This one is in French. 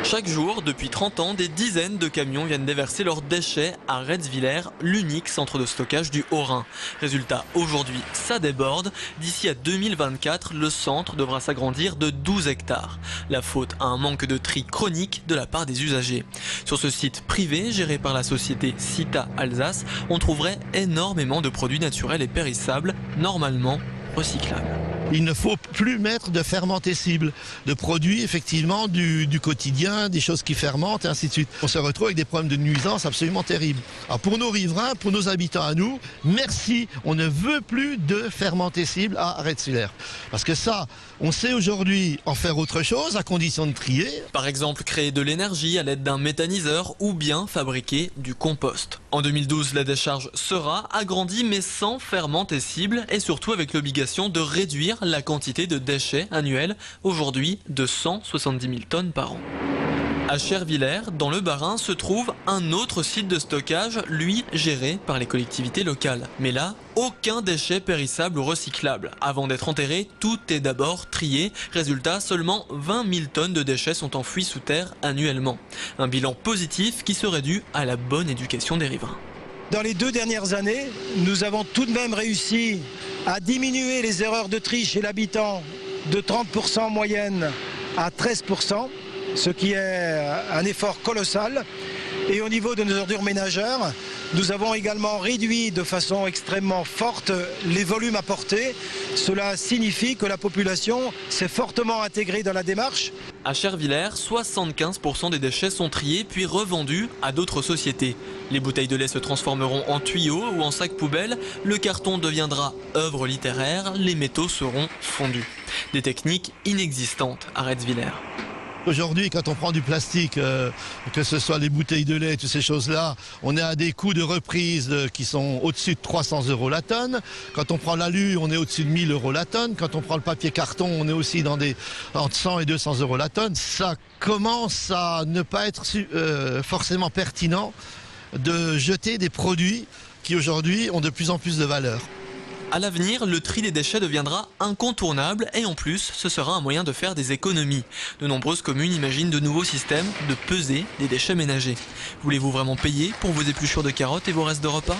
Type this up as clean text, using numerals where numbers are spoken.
Chaque jour, depuis 30 ans, des dizaines de camions viennent déverser leurs déchets à Retzwiller, l'unique centre de stockage du Haut-Rhin. Résultat, aujourd'hui, ça déborde. D'ici à 2024, le centre devra s'agrandir de 12 hectares. La faute à un manque de tri chronique de la part des usagers. Sur ce site privé, géré par la société Cita Alsace, on trouverait énormément de produits naturels et périssables, normalement recyclables. Il ne faut plus mettre de fermentescibles, de produits effectivement du quotidien, des choses qui fermentent et ainsi de suite. On se retrouve avec des problèmes de nuisance absolument terribles. Alors pour nos riverains, pour nos habitants à nous, merci, on ne veut plus de fermentescibles à Retzwiller. Parce que ça, on sait aujourd'hui en faire autre chose à condition de trier. Par exemple, créer de l'énergie à l'aide d'un méthaniseur ou bien fabriquer du compost. En 2012, la décharge sera agrandie mais sans fermentescibles et surtout avec l'obligation de réduire la quantité de déchets annuels, aujourd'hui de 170 000 tonnes par an. À Chervillers, dans le Bas-Rhin, se trouve un autre site de stockage, lui géré par les collectivités locales. Mais là, aucun déchet périssable ou recyclable. Avant d'être enterré, tout est d'abord trié. Résultat, seulement 20 000 tonnes de déchets sont enfouis sous terre annuellement. Un bilan positif qui serait dû à la bonne éducation des riverains. Dans les 2 dernières années, nous avons tout de même réussi à diminuer les erreurs de tri chez l'habitant de 30% en moyenne à 13%, ce qui est un effort colossal. Et au niveau de nos ordures ménagères, nous avons également réduit de façon extrêmement forte les volumes apportés. Cela signifie que la population s'est fortement intégrée dans la démarche. À Chervillers, 75% des déchets sont triés puis revendus à d'autres sociétés. Les bouteilles de lait se transformeront en tuyaux ou en sacs poubelles, le carton deviendra œuvre littéraire, les métaux seront fondus. Des techniques inexistantes à Retzwiller. Aujourd'hui, quand on prend du plastique, que ce soit les bouteilles de lait, toutes ces choses-là, on est à des coûts de reprise qui sont au-dessus de 300 € la tonne. Quand on prend l'alu, on est au-dessus de 1000 € la tonne. Quand on prend le papier carton, on est aussi entre 100 et 200 € la tonne. Ça commence à ne pas être forcément pertinent de jeter des produits qui aujourd'hui ont de plus en plus de valeur. À l'avenir, le tri des déchets deviendra incontournable et en plus, ce sera un moyen de faire des économies. De nombreuses communes imaginent de nouveaux systèmes de peser des déchets ménagers. Voulez-vous vraiment payer pour vos épluchures de carottes et vos restes de repas ?